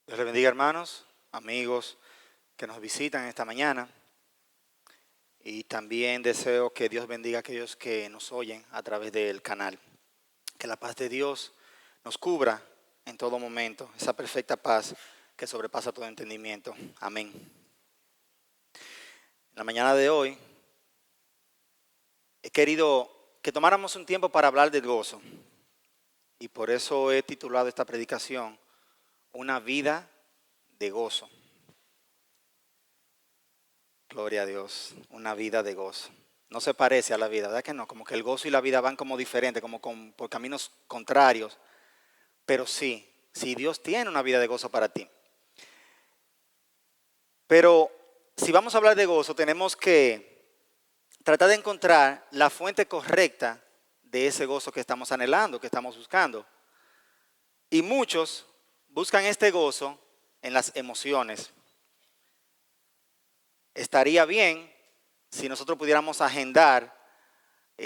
Dios les bendiga, hermanos, amigos que nos visitan esta mañana. Y también deseo que Dios bendiga a aquellos que nos oyen a través del canal. Que la paz de Dios nos cubra en todo momento, esa perfecta paz que sobrepasa todo entendimiento. Amén. En la mañana de hoy he querido que tomáramos un tiempo para hablar del gozo. Y por eso he titulado esta predicación, Una vida de gozo. Gloria a Dios, una vida de gozo. No se parece a la vida, ¿verdad que no? Como que el gozo y la vida van como diferentes, como por caminos contrarios. Pero sí, Dios tiene una vida de gozo para ti. Pero si vamos a hablar de gozo, tenemos que tratar de encontrar la fuente correcta de ese gozo que estamos anhelando, que estamos buscando. Y muchos buscan este gozo en las emociones. Estaría bien si nosotros pudiéramos agendar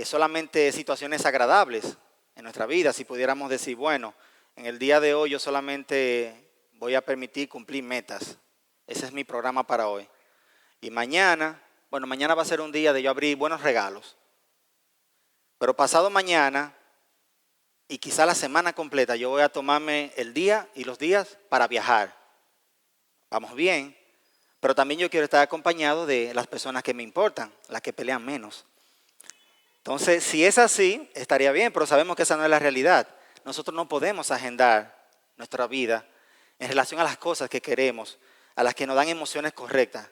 solamente situaciones agradables en nuestra vida, si pudiéramos decir, bueno, en el día de hoy yo solamente voy a permitir cumplir metas. Ese es mi programa para hoy. Y mañana va a ser un día de yo abrir buenos regalos. Pero pasado mañana y quizá la semana completa yo voy a tomarme el día y los días para viajar. Vamos bien. Pero también yo quiero estar acompañado de las personas que me importan, las que pelean menos. Entonces, si es así, estaría bien, pero sabemos que esa no es la realidad. Nosotros no podemos agendar nuestra vida en relación a las cosas que queremos, a las que nos dan emociones correctas.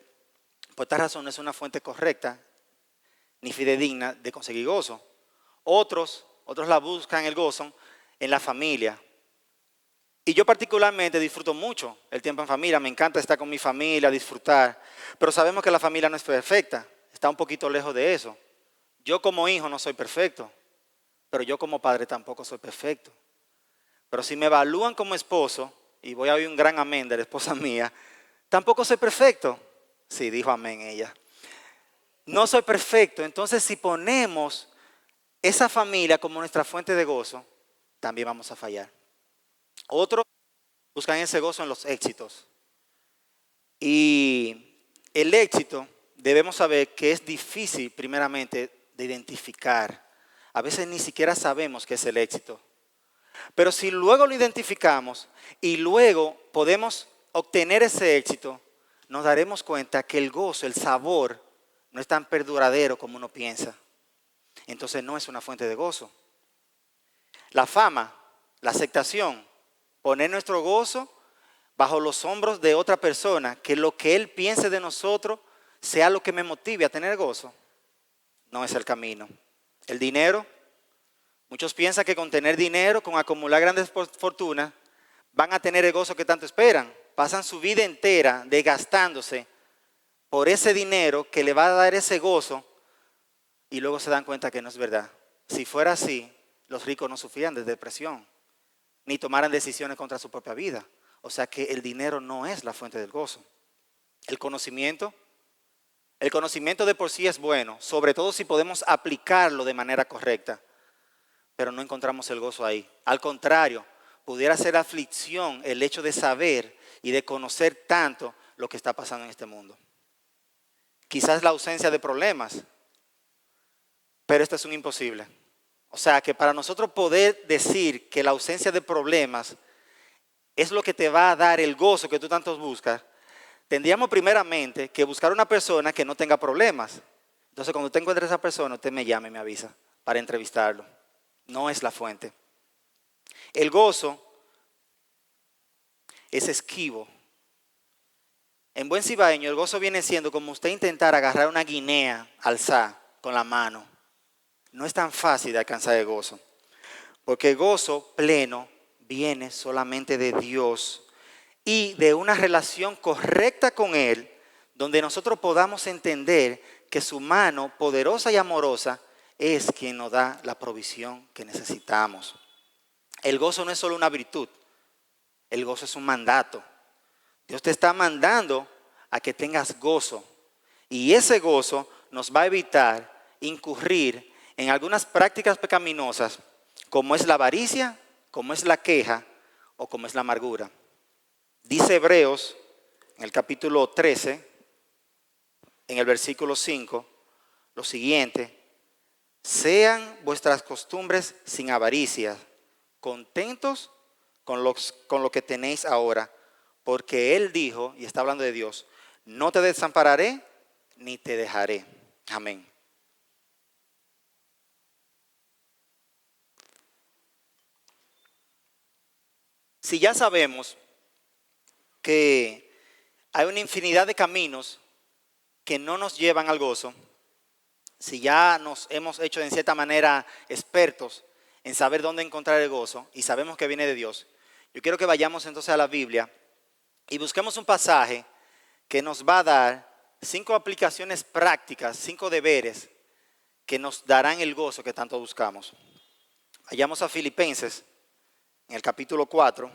Por esta razón no es una fuente correcta ni fidedigna de conseguir gozo. Otros la buscan el gozo en la familia. Y yo particularmente disfruto mucho el tiempo en familia, me encanta estar con mi familia, disfrutar, pero sabemos que la familia no es perfecta, está un poquito lejos de eso. Yo como hijo no soy perfecto, pero yo como padre tampoco soy perfecto. Pero si me evalúan como esposo, y voy a oír un gran amén de la esposa mía, tampoco soy perfecto. Sí, dijo amén ella. No soy perfecto, entonces si ponemos esa familia como nuestra fuente de gozo, también vamos a fallar. Otros buscan ese gozo en los éxitos. Y el éxito debemos saber que es difícil primeramente de identificar. A veces ni siquiera sabemos qué es el éxito. Pero si luego lo identificamos y luego podemos obtener ese éxito, nos daremos cuenta que el gozo, el sabor, no es tan perduradero como uno piensa. Entonces no es una fuente de gozo. La fama, la aceptación, poner nuestro gozo bajo los hombros de otra persona, que lo que él piense de nosotros sea lo que me motive a tener gozo, no es el camino. El dinero, muchos piensan que con tener dinero, con acumular grandes fortunas, van a tener el gozo que tanto esperan. Pasan su vida entera desgastándose por ese dinero que le va a dar ese gozo y luego se dan cuenta que no es verdad. Si fuera así, los ricos no sufrían de depresión, ni tomaran decisiones contra su propia vida. O sea que el dinero no es la fuente del gozo. El conocimiento de por sí es bueno, sobre todo si podemos aplicarlo de manera correcta, pero no encontramos el gozo ahí. Al contrario, pudiera ser aflicción el hecho de saber y de conocer tanto lo que está pasando en este mundo. Quizás la ausencia de problemas, pero esto es un imposible. O sea que para nosotros poder decir que la ausencia de problemas es lo que te va a dar el gozo que tú tanto buscas, tendríamos primeramente que buscar una persona que no tenga problemas. Entonces cuando usted encuentre a esa persona, usted me llama y me avisa para entrevistarlo. No es la fuente. El gozo es esquivo. En buen cibaeño, el gozo viene siendo como usted intentar agarrar una guinea alzada con la mano. No es tan fácil de alcanzar el gozo. Porque el gozo pleno viene solamente de Dios y de una relación correcta con Él, donde nosotros podamos entender que su mano poderosa y amorosa es quien nos da la provisión que necesitamos. El gozo no es solo una virtud, el gozo es un mandato. Dios te está mandando a que tengas gozo y ese gozo nos va a evitar incurrir en algunas prácticas pecaminosas como es la avaricia, como es la queja o como es la amargura. Dice Hebreos, en el capítulo 13, en el versículo 5, lo siguiente: sean vuestras costumbres sin avaricia, contentos con lo que tenéis ahora, porque Él dijo, y está hablando de Dios, no te desampararé ni te dejaré. Amén. Si ya sabemos que hay una infinidad de caminos que no nos llevan al gozo, si ya nos hemos hecho en cierta manera expertos en saber dónde encontrar el gozo y sabemos que viene de Dios, yo quiero que vayamos entonces a la Biblia y busquemos un pasaje que nos va a dar 5 aplicaciones prácticas, 5 deberes que nos darán el gozo que tanto buscamos. Vayamos a Filipenses, en el capítulo 4,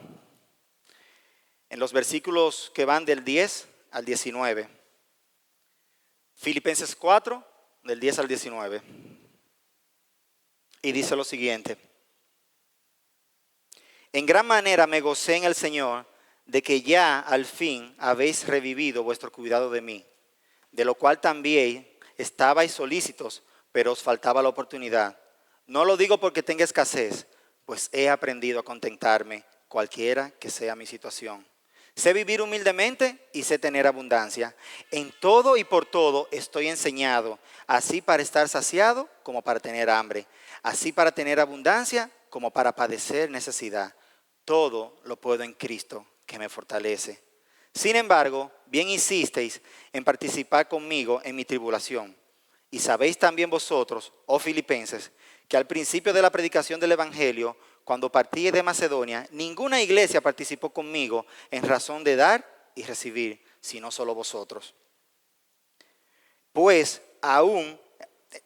en los versículos que van del 10 al 19. Filipenses 4, del 10 al 19. Y dice lo siguiente: en gran manera me gocé en el Señor de que ya al fin habéis revivido vuestro cuidado de mí, de lo cual también estabais solícitos, pero os faltaba la oportunidad. No lo digo porque tenga escasez, pues he aprendido a contentarme cualquiera que sea mi situación. Sé vivir humildemente y sé tener abundancia. En todo y por todo estoy enseñado, así para estar saciado como para tener hambre, así para tener abundancia como para padecer necesidad. Todo lo puedo en Cristo que me fortalece. Sin embargo, bien hicisteis en participar conmigo en mi tribulación. Y sabéis también vosotros, oh filipenses, que al principio de la predicación del Evangelio, cuando partí de Macedonia, ninguna iglesia participó conmigo en razón de dar y recibir, sino solo vosotros. Pues aún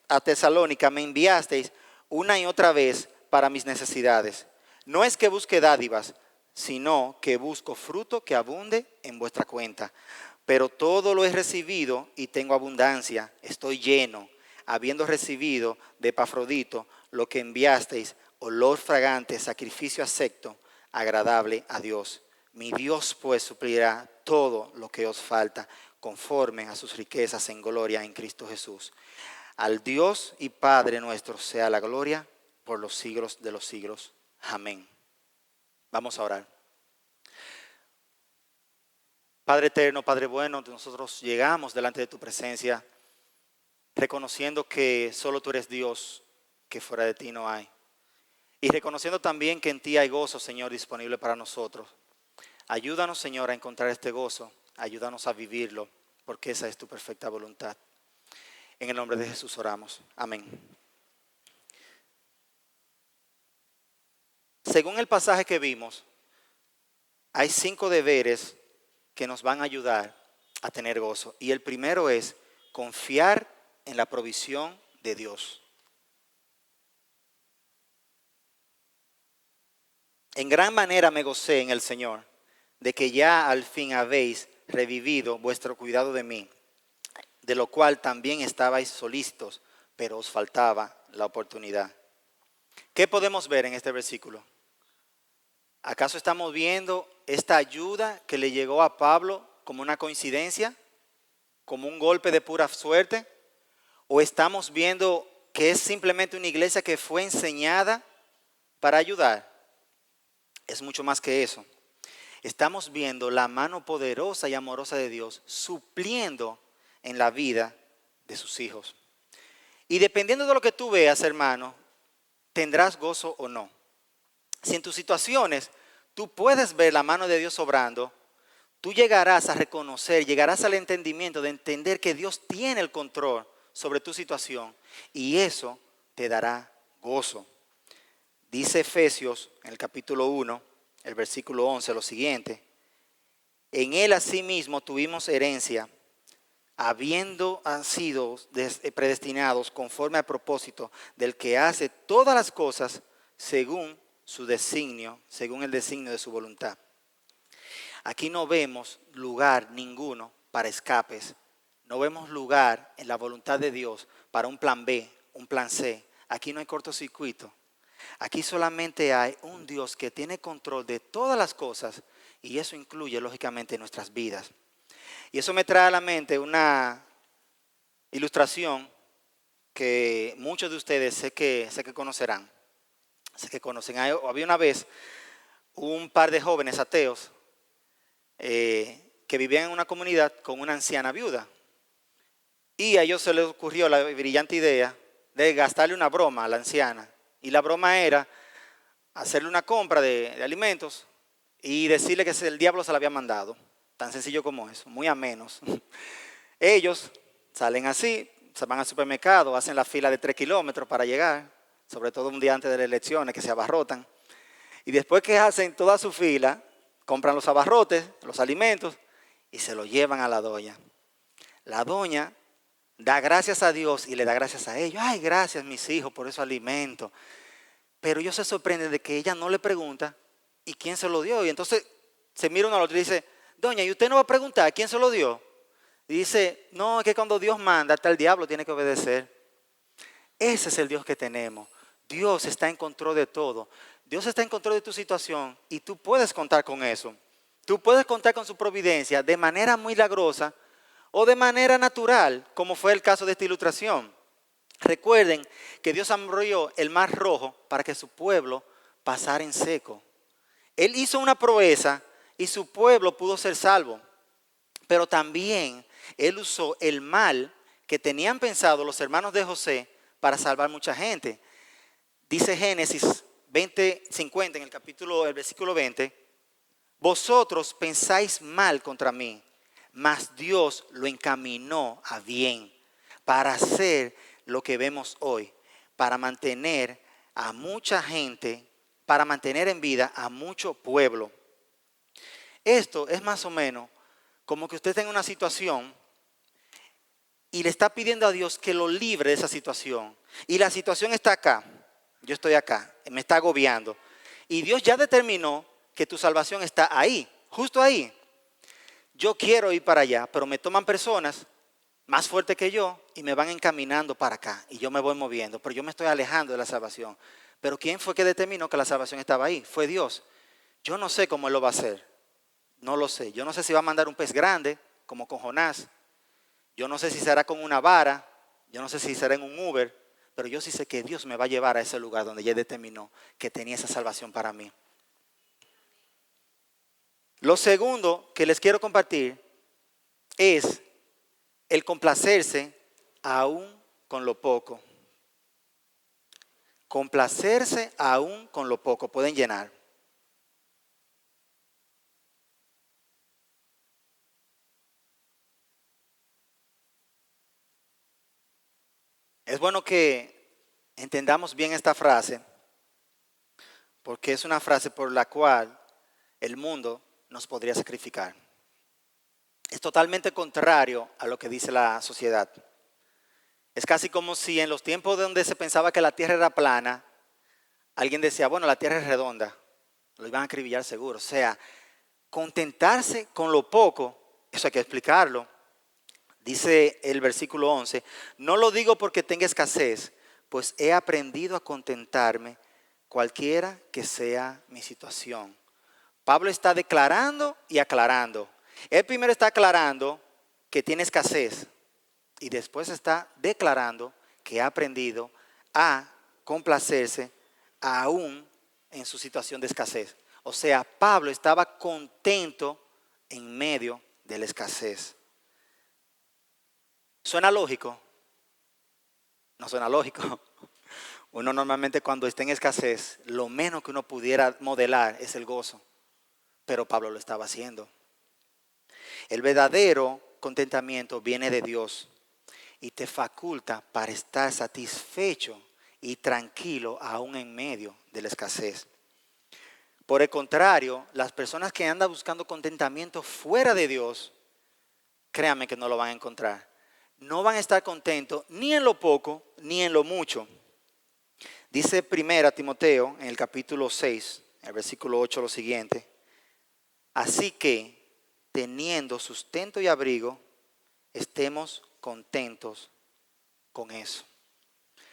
a Tesalónica me enviasteis una y otra vez para mis necesidades. No es que busque dádivas, sino que busco fruto que abunde en vuestra cuenta. Pero todo lo he recibido y tengo abundancia, estoy lleno, habiendo recibido de Epafrodito lo que enviasteis, olor fragante, sacrificio acepto, agradable a Dios. Mi Dios pues suplirá todo lo que os falta, conforme a sus riquezas en gloria en Cristo Jesús. Al Dios y Padre nuestro sea la gloria por los siglos de los siglos. Amén. Vamos a orar. Padre eterno, Padre bueno, nosotros llegamos delante de tu presencia reconociendo que solo tú eres Dios, que fuera de ti no hay. Y reconociendo también que en ti hay gozo, Señor, disponible para nosotros. Ayúdanos, Señor, a encontrar este gozo. Ayúdanos a vivirlo, porque esa es tu perfecta voluntad. En el nombre de Jesús oramos. Amén. Según el pasaje que vimos, hay 5 deberes que nos van a ayudar a tener gozo. Y el primero es confiar en la provisión de Dios. En gran manera me gocé en el Señor, de que ya al fin habéis revivido vuestro cuidado de mí, de lo cual también estabais solícitos, pero os faltaba la oportunidad. ¿Qué podemos ver en este versículo? ¿Acaso estamos viendo esta ayuda que le llegó a Pablo como una coincidencia, como un golpe de pura suerte? ¿O estamos viendo que es simplemente una iglesia que fue enseñada para ayudar? Es mucho más que eso. Estamos viendo la mano poderosa y amorosa de Dios supliendo en la vida de sus hijos. Y dependiendo de lo que tú veas, hermano, tendrás gozo o no. Si en tus situaciones tú puedes ver la mano de Dios obrando, tú llegarás a reconocer, llegarás al entendimiento de entender que Dios tiene el control sobre tu situación y eso te dará gozo. Dice Efesios en el capítulo 1, el versículo 11, lo siguiente: en él asimismo tuvimos herencia, habiendo sido predestinados conforme al propósito del que hace todas las cosas según su designio, según el designio de su voluntad. Aquí no vemos lugar ninguno para escapes. No vemos lugar en la voluntad de Dios para un plan B, un plan C. Aquí no hay cortocircuito. Aquí solamente hay un Dios que tiene control de todas las cosas Y eso incluye, lógicamente, nuestras vidas. Y eso me trae a la mente una ilustración que muchos de ustedes sé que conocerán. Sé que conocen. Había una vez un par de jóvenes ateos que vivían en una comunidad con una anciana viuda. Y a ellos se les ocurrió la brillante idea de gastarle una broma a la anciana. Y la broma era hacerle una compra de alimentos y decirle que el diablo se la había mandado. Tan sencillo como eso, muy amenos. Ellos salen así, se van al supermercado, hacen la fila de 3 kilómetros para llegar, sobre todo un día antes de las elecciones que se abarrotan. Y después que hacen toda su fila, compran los abarrotes, los alimentos y se los llevan a la doña. La doña da gracias a Dios y le da gracias a ellos. Ay, gracias mis hijos por esos alimentos. Pero ellos se sorprenden de que ella no le pregunta ¿y quién se lo dio? Y entonces se mira uno al otro y dice, doña, ¿y usted no va a preguntar quién se lo dio? Y dice, no, es que cuando Dios manda, hasta el diablo tiene que obedecer. Ese es el Dios que tenemos. Dios está en control de todo. Dios está en control de tu situación y tú puedes contar con eso. Tú puedes contar con su providencia de manera muy milagrosa o de manera natural, como fue el caso de esta ilustración. Recuerden que Dios abrió el mar rojo para que su pueblo pasara en seco. Él hizo una proeza y su pueblo pudo ser salvo. Pero también Él usó el mal que tenían pensado los hermanos de José para salvar mucha gente. Dice Génesis 20:50 en el versículo 20, vosotros pensáis mal contra mí, mas Dios lo encaminó a bien para hacer lo que vemos hoy, para mantener a mucha gente, para mantener en vida a mucho pueblo. Esto es más o menos como que usted tenga una situación y le está pidiendo a Dios que lo libre de esa situación. Y la situación está acá, yo estoy acá, me está agobiando. Y Dios ya determinó que tu salvación está ahí, justo ahí. Yo quiero ir para allá, pero me toman personas más fuertes que yo y me van encaminando para acá. Y yo me voy moviendo, pero yo me estoy alejando de la salvación. Pero ¿quién fue que determinó que la salvación estaba ahí? Fue Dios. Yo no sé cómo Él lo va a hacer. No lo sé. Yo no sé si va a mandar un pez grande, como con Jonás. Yo no sé si será con una vara. Yo no sé si será en un Uber. Pero yo sí sé que Dios me va a llevar a ese lugar donde ya determinó que tenía esa salvación para mí. Lo segundo que les quiero compartir es el complacerse aún con lo poco. Complacerse aún con lo poco. Pueden llenar. Es bueno que entendamos bien esta frase, porque es una frase por la cual el mundo nos podría sacrificar. Es totalmente contrario a lo que dice la sociedad. Es casi como si en los tiempos donde se pensaba que la tierra era plana, alguien decía, bueno, la tierra es redonda. Lo iban a acribillar seguro. O sea, contentarse con lo poco, eso hay que explicarlo. Dice el versículo 11, no lo digo porque tenga escasez, pues he aprendido a contentarme cualquiera que sea mi situación. Pablo está declarando y aclarando. Él primero está aclarando que tiene escasez y después está declarando que ha aprendido a complacerse aún en su situación de escasez. O sea, Pablo estaba contento en medio de la escasez. ¿Suena lógico? No suena lógico. Uno normalmente cuando está en escasez, lo menos que uno pudiera modelar es el gozo. Pero Pablo lo estaba haciendo. El verdadero contentamiento viene de Dios y te faculta para estar satisfecho y tranquilo aún en medio de la escasez. Por el contrario, las personas que andan buscando contentamiento fuera de Dios, créanme que no lo van a encontrar. No van a estar contentos ni en lo poco ni en lo mucho. Dice 1 Timoteo en el capítulo 6, el versículo 8 lo siguiente. Así que, teniendo sustento y abrigo, estemos contentos con eso.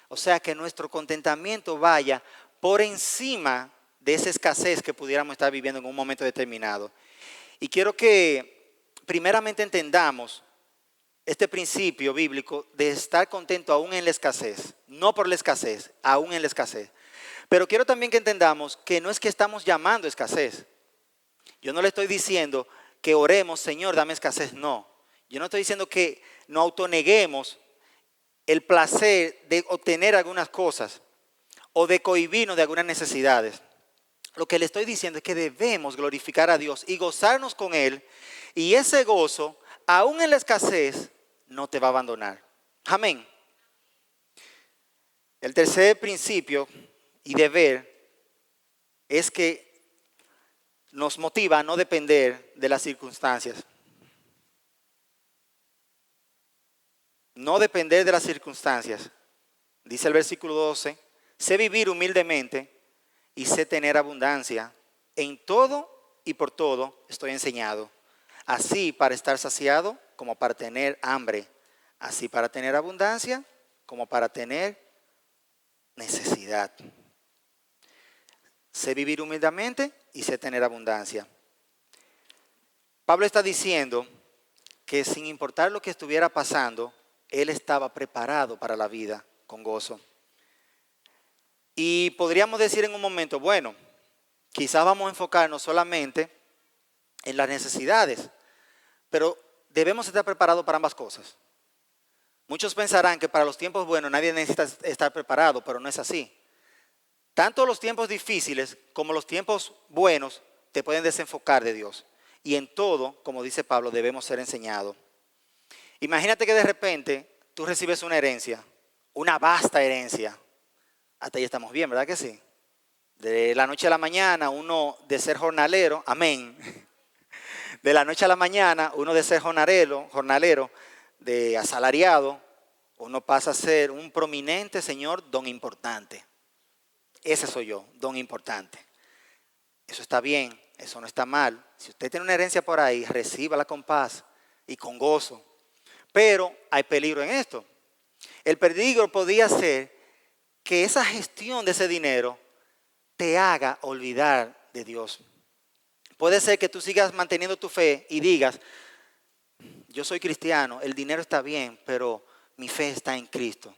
O sea, que nuestro contentamiento vaya por encima de esa escasez que pudiéramos estar viviendo en un momento determinado. Y quiero que primeramente entendamos este principio bíblico de estar contento aún en la escasez, no por la escasez, aún en la escasez. Pero quiero también que entendamos que no es que estamos llamando escasez. Yo no le estoy diciendo que oremos, Señor, dame escasez, no. Yo no estoy diciendo que no autoneguemos el placer de obtener algunas cosas o de cohibirnos de algunas necesidades. Lo que le estoy diciendo es que debemos glorificar a Dios y gozarnos con Él, y ese gozo, aún en la escasez, no te va a abandonar. Amén. El tercer principio y deber es que nos motiva a no depender de las circunstancias. No depender de las circunstancias. Dice el versículo 12, sé vivir humildemente y sé tener abundancia. En todo y por todo estoy enseñado. Así para estar saciado como para tener hambre. Así para tener abundancia como para tener necesidad. Sé vivir humildemente y sé tener abundancia. Pablo está diciendo que sin importar lo que estuviera pasando, él estaba preparado para la vida con gozo. Y podríamos decir en un momento, bueno, quizás vamos a enfocarnos solamente en las necesidades, pero debemos estar preparados para ambas cosas. Muchos pensarán que para los tiempos buenos nadie necesita estar preparado, pero no es así. Tanto los tiempos difíciles como los tiempos buenos te pueden desenfocar de Dios. Y en todo, como dice Pablo, debemos ser enseñados. Imagínate que de repente tú recibes una herencia, una vasta herencia. Hasta ahí estamos bien, ¿verdad que sí? De la noche a la mañana, uno de ser jornalero, amén. De la noche a la mañana, uno de ser jornalero, de asalariado, uno pasa a ser un prominente señor don importante. Ese soy yo, don importante. Eso está bien, eso no está mal. Si usted tiene una herencia por ahí, recíbala con paz y con gozo. Pero hay peligro en esto. El peligro podría ser que esa gestión de ese dinero te haga olvidar de Dios. Puede ser que tú sigas manteniendo tu fe y digas, yo soy cristiano, el dinero está bien, pero mi fe está en Cristo.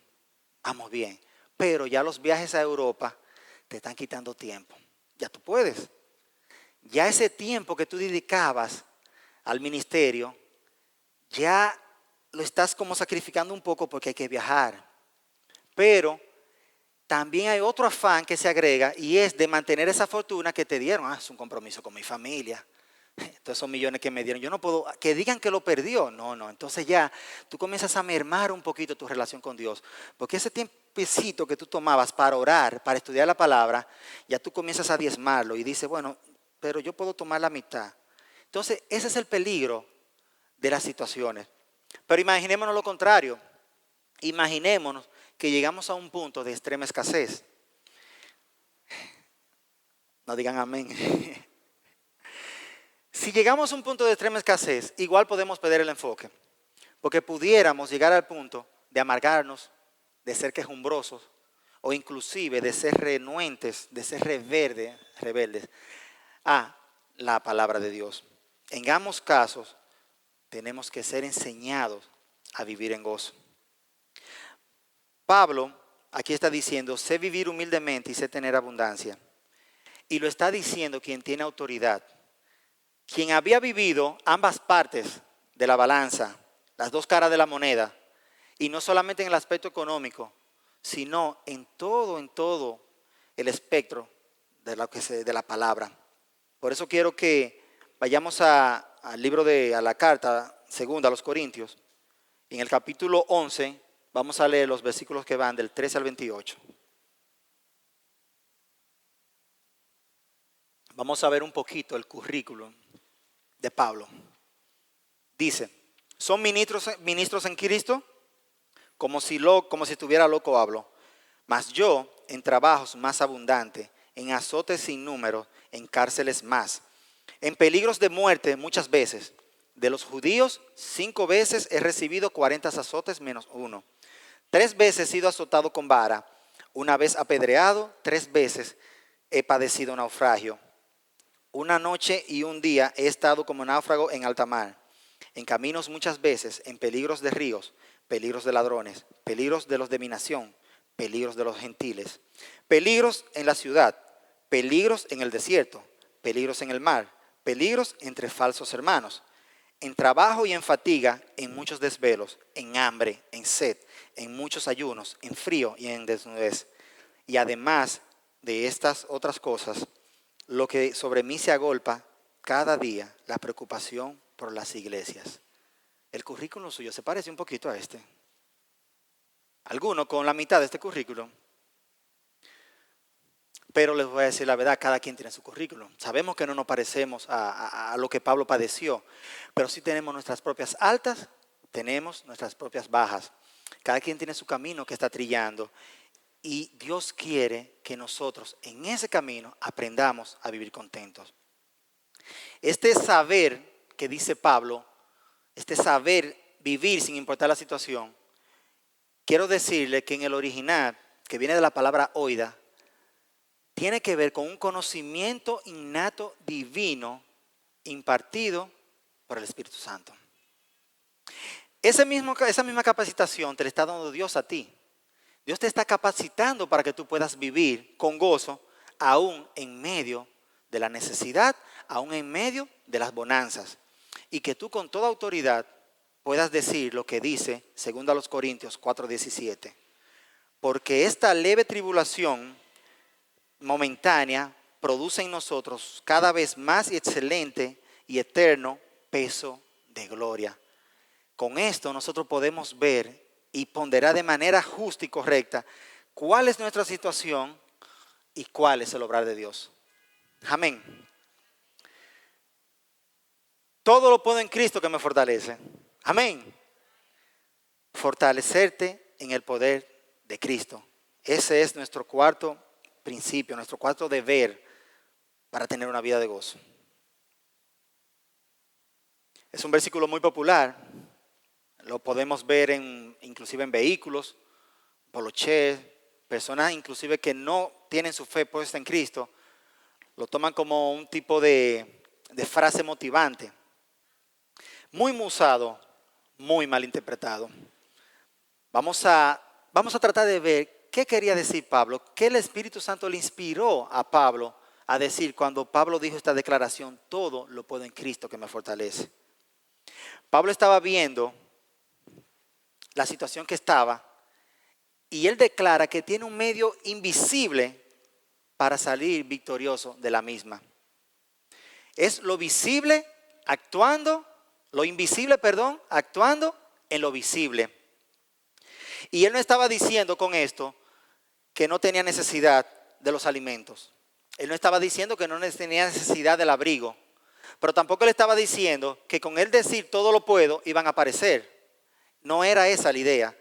Vamos bien. Pero ya los viajes a Europa te están quitando tiempo. Ya tú puedes. Ya ese tiempo que tú dedicabas al ministerio, ya lo estás como sacrificando un poco porque hay que viajar. Pero también hay otro afán que se agrega y es de mantener esa fortuna que te dieron. Es un compromiso con mi familia. Todos esos millones que me dieron, yo no puedo, que digan que lo perdió. No, entonces ya tú comienzas a mermar un poquito tu relación con Dios. Porque ese tiempecito que tú tomabas para orar, para estudiar la palabra, ya tú comienzas a diezmarlo y dices, bueno, pero yo puedo tomar la mitad. Entonces ese es el peligro de las situaciones. Pero imaginémonos lo contrario. Imaginémonos que llegamos a un punto de extrema escasez. No digan amén. Si llegamos a un punto de extrema escasez, igual podemos perder el enfoque. Porque pudiéramos llegar al punto de amargarnos, de ser quejumbrosos, o inclusive de ser renuentes, de ser rebeldes a la palabra de Dios. En ambos casos, tenemos que ser enseñados a vivir en gozo. Pablo aquí está diciendo, sé vivir humildemente y sé tener abundancia. Y lo está diciendo quien tiene autoridad. Quien había vivido ambas partes de la balanza, las dos caras de la moneda, y no solamente en el aspecto económico, sino en todo el espectro de la palabra. Por eso quiero que vayamos al libro a la carta segunda a los Corintios. En el capítulo 11 vamos a leer los versículos que van del 13 al 28. Vamos a ver un poquito el currículum de Pablo. Dice, ¿son ministros en Cristo? Como si estuviera loco hablo. Mas yo en trabajos más abundantes, en azotes sin número, en cárceles más, en peligros de muerte muchas veces. De los judíos 5 veces he recibido 40 azotes menos 1. 3 veces he sido azotado con vara, 1 vez apedreado, 3 veces he padecido naufragio. Una noche y un día he estado como náufrago en alta mar, en caminos muchas veces, en peligros de ríos, peligros de ladrones, peligros de los de mi nación, peligros de los gentiles, peligros en la ciudad, peligros en el desierto, peligros en el mar, peligros entre falsos hermanos, en trabajo y en fatiga, en muchos desvelos, en hambre, en sed, en muchos ayunos, en frío y en desnudez. Y además de estas otras cosas, lo que sobre mí se agolpa cada día, la preocupación por las iglesias. El currículum suyo se parece un poquito a este. Alguno con la mitad de este currículum. Pero les voy a decir la verdad, cada quien tiene su currículum. Sabemos que no nos parecemos a lo que Pablo padeció, pero sí tenemos nuestras propias altas, tenemos nuestras propias bajas. Cada quien tiene su camino que está trillando y Dios quiere que nosotros en ese camino aprendamos a vivir contentos. Este saber que dice Pablo, este saber vivir sin importar la situación, quiero decirle que en el original, que viene de la palabra oida, tiene que ver con un conocimiento innato divino impartido por el Espíritu Santo. Esa misma capacitación te la está dando Dios a ti. Dios te está capacitando para que tú puedas vivir con gozo aún en medio de la necesidad, aún en medio de las bonanzas. Y que tú con toda autoridad puedas decir lo que dice 2 Corintios 4:17. Porque esta leve tribulación momentánea produce en nosotros cada vez más excelente y eterno peso de gloria. Con esto nosotros podemos ver y ponderar de manera justa y correcta cuál es nuestra situación y cuál es el obrar de Dios. Amén. Todo lo puedo en Cristo que me fortalece. Amén. Fortalecerte en el poder de Cristo. Ese es nuestro cuarto principio, nuestro cuarto deber para tener una vida de gozo. Es un versículo muy popular. Lo podemos ver inclusive en vehículos, poloché, personas inclusive que no tienen su fe puesta en Cristo, lo toman como un tipo de frase motivante. Muy usado, muy mal interpretado. Vamos a tratar de ver qué quería decir Pablo, qué el Espíritu Santo le inspiró a Pablo a decir cuando Pablo dijo esta declaración: todo lo puedo en Cristo que me fortalece. Pablo estaba viendo la situación que estaba y él declara que tiene un medio invisible para salir victorioso de la misma. Es lo visible lo invisible, actuando en lo visible. Y él no estaba diciendo con esto que no tenía necesidad de los alimentos. Él no estaba diciendo que no tenía necesidad del abrigo. Pero tampoco le estaba diciendo que con él decir todo lo puedo iban a aparecer. No era esa la idea.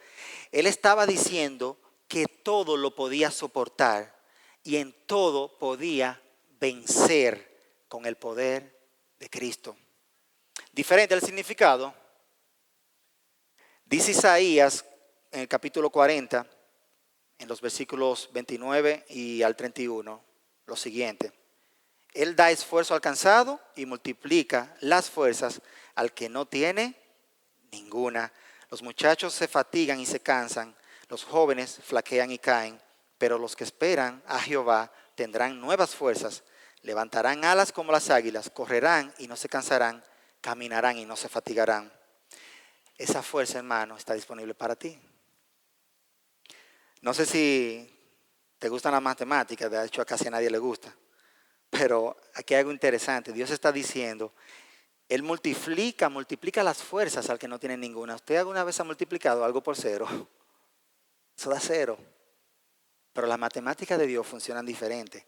Él estaba diciendo que todo lo podía soportar y en todo podía vencer con el poder de Cristo. Diferente al significado, dice Isaías en el capítulo 40, en los versículos 29 y al 31, lo siguiente: Él da esfuerzo al cansado y multiplica las fuerzas al que no tiene ninguna. Los muchachos se fatigan y se cansan, los jóvenes flaquean y caen, pero los que esperan a Jehová tendrán nuevas fuerzas, levantarán alas como las águilas, correrán y no se cansarán, caminarán y no se fatigarán. Esa fuerza, hermano, está disponible para ti. No sé si te gustan las matemáticas, de hecho a casi a nadie le gusta, pero aquí hay algo interesante. Dios está diciendo: Él multiplica las fuerzas al que no tiene ninguna. ¿Usted alguna vez ha multiplicado algo por cero? Eso da cero. Pero las matemáticas de Dios funcionan diferente.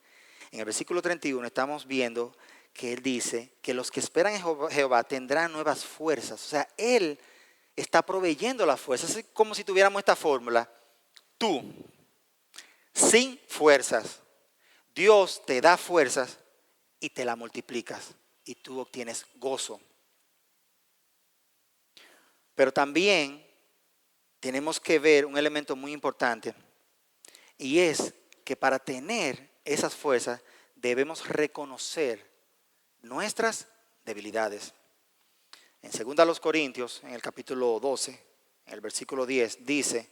En el versículo 31 estamos viendo que Él dice que los que esperan en Jehová tendrán nuevas fuerzas. O sea, Él está proveyendo las fuerzas. Es como si tuviéramos esta fórmula. Tú, sin fuerzas, Dios te da fuerzas y te la multiplicas. Y tú obtienes gozo. Pero también tenemos que ver un elemento muy importante, y es que para tener esas fuerzas, debemos reconocer nuestras debilidades. En 2 Corintios, en el capítulo 12, en el versículo 10, dice: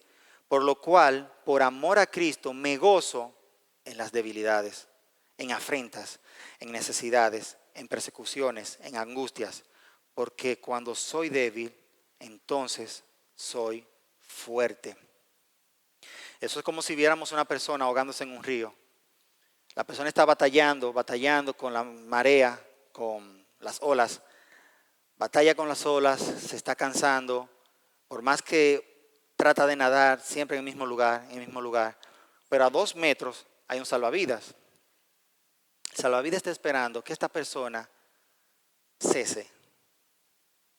por lo cual, por amor a Cristo, me gozo en las debilidades, en afrentas, en necesidades, en persecuciones, en angustias, porque cuando soy débil, entonces soy fuerte. Eso es como si viéramos una persona ahogándose en un río. La persona está batallando con la marea, con las olas. Batalla con las olas, se está cansando. Por más que trata de nadar siempre en el mismo lugar. Pero a 2 metros hay un salvavidas. El salvavidas está esperando que esta persona cese.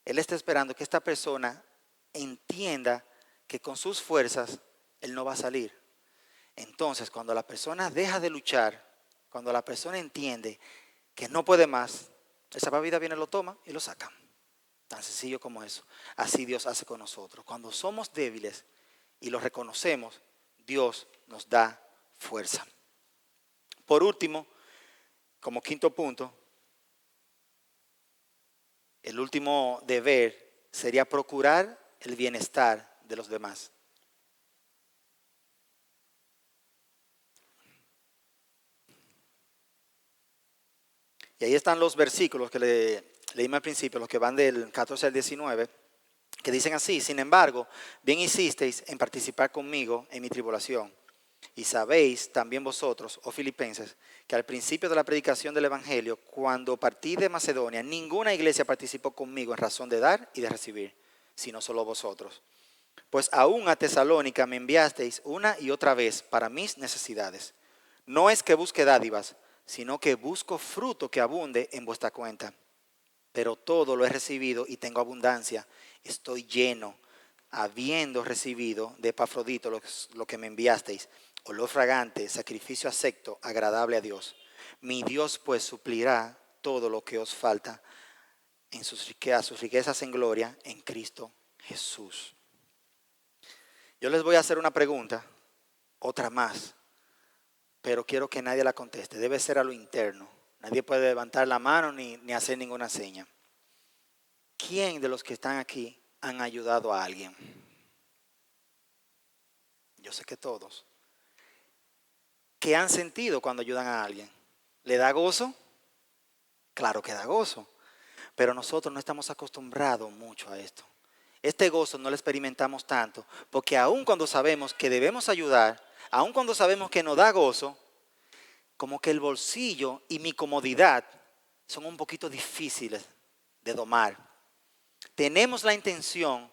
Él está esperando que esta persona entienda que con sus fuerzas él no va a salir. Entonces, cuando la persona deja de luchar, cuando la persona entiende que no puede más, el salvavidas viene, lo toma y lo saca. Tan sencillo como eso. Así Dios hace con nosotros. Cuando somos débiles y lo reconocemos, Dios nos da fuerza. Por último, como quinto punto, el último deber sería procurar el bienestar de los demás. Y ahí están los versículos que leímos al principio, los que van del 14 al 19, que dicen así: sin embargo, bien hicisteis en participar conmigo en mi tribulación. Y sabéis también vosotros, oh filipenses, que al principio de la predicación del Evangelio, cuando partí de Macedonia, ninguna iglesia participó conmigo en razón de dar y de recibir, sino solo vosotros. Pues aún a Tesalónica me enviasteis una y otra vez para mis necesidades. No es que busque dádivas, sino que busco fruto que abunde en vuestra cuenta. Pero todo lo he recibido y tengo abundancia. Estoy lleno, habiendo recibido de Epafrodito lo que me enviasteis, olor fragante, sacrificio acepto, agradable a Dios. Mi Dios pues suplirá todo lo que os falta a sus riquezas en gloria en Cristo Jesús. Yo les voy a hacer una pregunta, otra más, pero quiero que nadie la conteste. Debe ser a lo interno. Nadie puede levantar la mano ni hacer ninguna seña. ¿Quién de los que están aquí han ayudado a alguien? Yo sé que todos. ¿Qué han sentido cuando ayudan a alguien? ¿Le da gozo? Claro que da gozo. Pero nosotros no estamos acostumbrados mucho a esto. Este gozo no lo experimentamos tanto, porque aun cuando sabemos que debemos ayudar, aun cuando sabemos que nos da gozo, como que el bolsillo y mi comodidad son un poquito difíciles de domar. Tenemos la intención,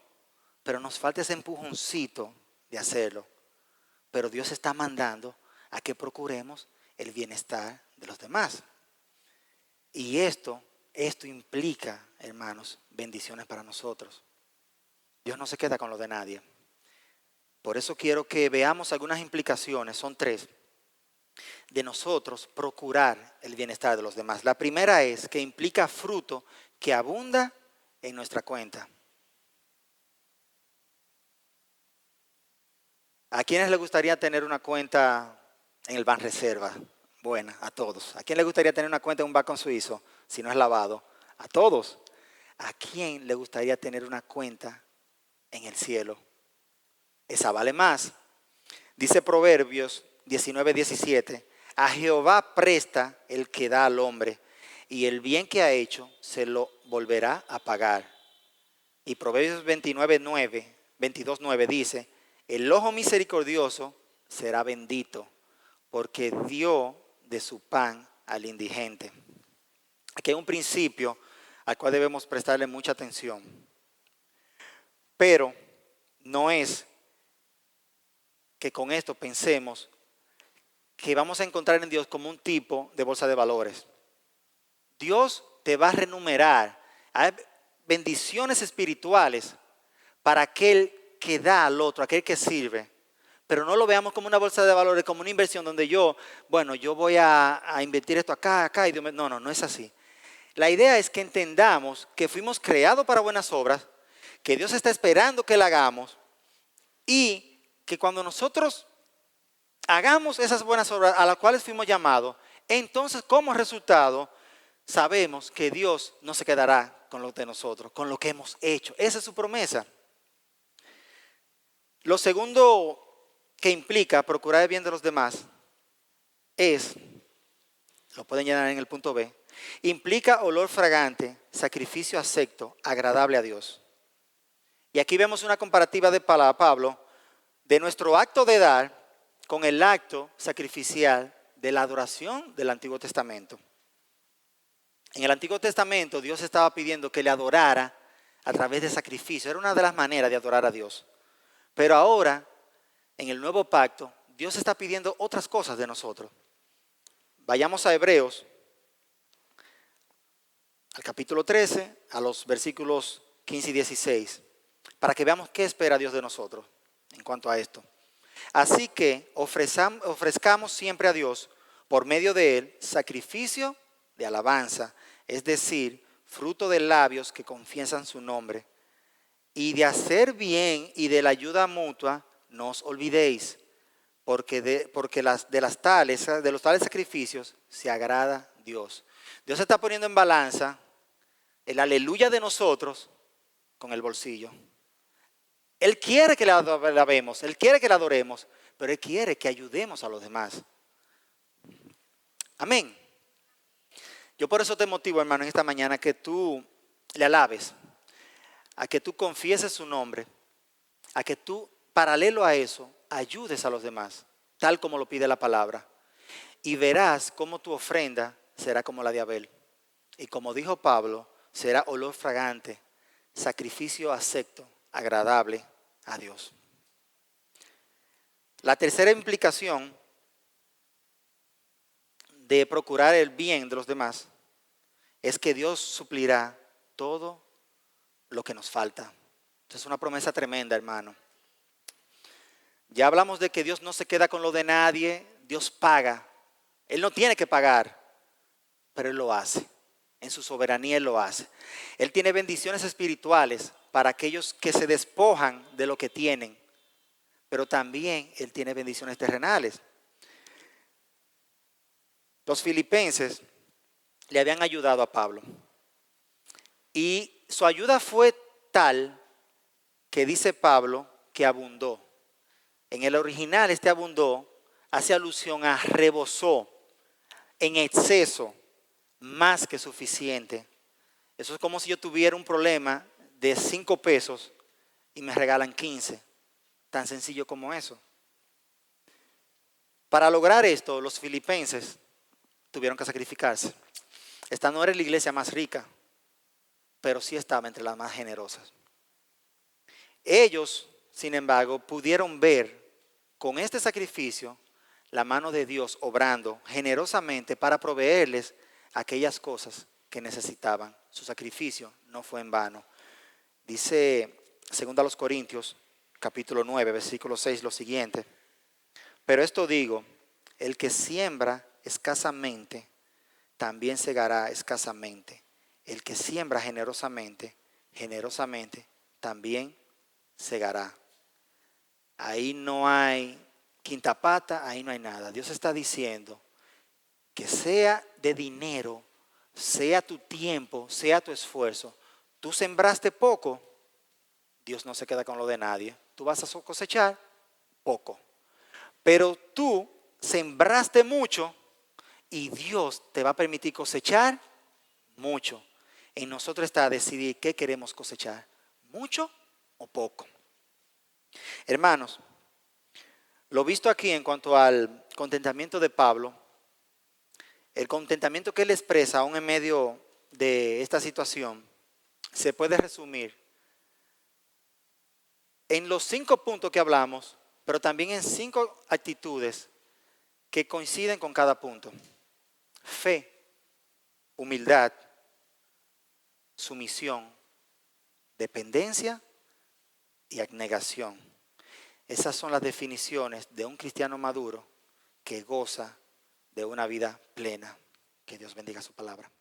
pero nos falta ese empujoncito de hacerlo. Pero Dios está mandando a que procuremos el bienestar de los demás. Y esto implica, hermanos, bendiciones para nosotros. Dios no se queda con lo de nadie. Por eso quiero que veamos algunas implicaciones, son 3, de nosotros procurar el bienestar de los demás. La primera es que implica fruto que abunda en nuestra cuenta. ¿A quiénes les gustaría tener una cuenta en el Banreserva? Buena, a todos. ¿A quién le gustaría tener una cuenta en un banco suizo si no es lavado? A todos. ¿A quién le gustaría tener una cuenta en el cielo? Esa vale más. Dice Proverbios 19:17, a Jehová presta el que da al hombre, y el bien que ha hecho se lo volverá a pagar. Y Proverbios 22:9 dice, el ojo misericordioso será bendito, porque dio de su pan al indigente. Aquí hay un principio al cual debemos prestarle mucha atención. Pero no es que con esto pensemos que vamos a encontrar en Dios como un tipo de bolsa de valores. Dios te va a renumerar. Hay bendiciones espirituales para aquel que da al otro, aquel que sirve. Pero no lo veamos como una bolsa de valores, como una inversión donde yo voy a invertir esto acá, y Dios me... No es así. La idea es que entendamos que fuimos creados para buenas obras, que Dios está esperando que la hagamos y que cuando nosotros hagamos esas buenas obras a las cuales fuimos llamados, entonces como resultado sabemos que Dios no se quedará con lo de nosotros, con lo que hemos hecho. Esa es su promesa. Lo segundo que implica procurar el bien de los demás es, lo pueden llenar en el punto B, implica olor fragante, sacrificio acepto, agradable a Dios. Y aquí vemos una comparativa de Pablo de nuestro acto de dar con el acto sacrificial de la adoración del Antiguo Testamento. En el Antiguo Testamento Dios estaba pidiendo que le adorara a través de sacrificio. Era una de las maneras de adorar a Dios. Pero ahora, en el nuevo pacto, Dios está pidiendo otras cosas de nosotros. Vayamos a Hebreos, al capítulo 13, a los versículos 15 y 16, para que veamos qué espera Dios de nosotros en cuanto a esto. Así que ofrezcamos siempre a Dios, por medio de Él, sacrificio de alabanza, es decir, fruto de labios que confiesan su nombre. Y de hacer bien y de la ayuda mutua, no os olvidéis, porque de los tales sacrificios se agrada Dios. Dios está poniendo en balanza el aleluya de nosotros con el bolsillo. Él quiere que la alabemos, Él quiere que la adoremos, pero Él quiere que ayudemos a los demás. Amén. Yo por eso te motivo, hermano, en esta mañana que tú le alabes, a que tú confieses su nombre, a que tú, paralelo a eso, ayudes a los demás, tal como lo pide la palabra. Y verás cómo tu ofrenda será como la de Abel. Y como dijo Pablo, será olor fragante, sacrificio acepto, agradable a Dios. La tercera implicación de procurar el bien de los demás es que Dios suplirá todo lo que nos falta. Entonces es una promesa tremenda, hermano. Ya hablamos de que Dios no se queda con lo de nadie, Dios paga. Él no tiene que pagar, pero Él lo hace. En su soberanía Él lo hace. Él tiene bendiciones espirituales para aquellos que se despojan de lo que tienen, pero también Él tiene bendiciones terrenales. Los filipenses le habían ayudado a Pablo y su ayuda fue tal que dice Pablo que abundó. En el original este abundó hace alusión a rebosó, en exceso, más que suficiente. Eso es como si yo tuviera un problema de 5 pesos y me regalan 15. Tan sencillo como eso. Para lograr esto, los filipenses tuvieron que sacrificarse. Esta no era la iglesia más rica, pero sí estaba entre las más generosas. Ellos, sin embargo, pudieron ver con este sacrificio la mano de Dios obrando generosamente para proveerles aquellas cosas que necesitaban. Su sacrificio no fue en vano. Dice 2 Corintios, capítulo 9, versículo 6, lo siguiente. Pero esto digo, el que siembra escasamente, también segará escasamente. El que siembra generosamente, generosamente, también segará. Ahí no hay quinta pata, ahí no hay nada. Dios está diciendo que sea de dinero, sea tu tiempo, sea tu esfuerzo. Tú sembraste poco, Dios no se queda con lo de nadie. Tú vas a cosechar poco. Pero tú sembraste mucho y Dios te va a permitir cosechar mucho. En nosotros está decidir qué queremos cosechar, mucho o poco. Hermanos, lo visto aquí en cuanto al contentamiento de Pablo, el contentamiento que él expresa aún en medio de esta situación, se puede resumir en los 5 puntos que hablamos, pero también en 5 actitudes que coinciden con cada punto. Fe, humildad, sumisión, dependencia y abnegación. Esas son las definiciones de un cristiano maduro que goza de una vida plena. Que Dios bendiga su palabra.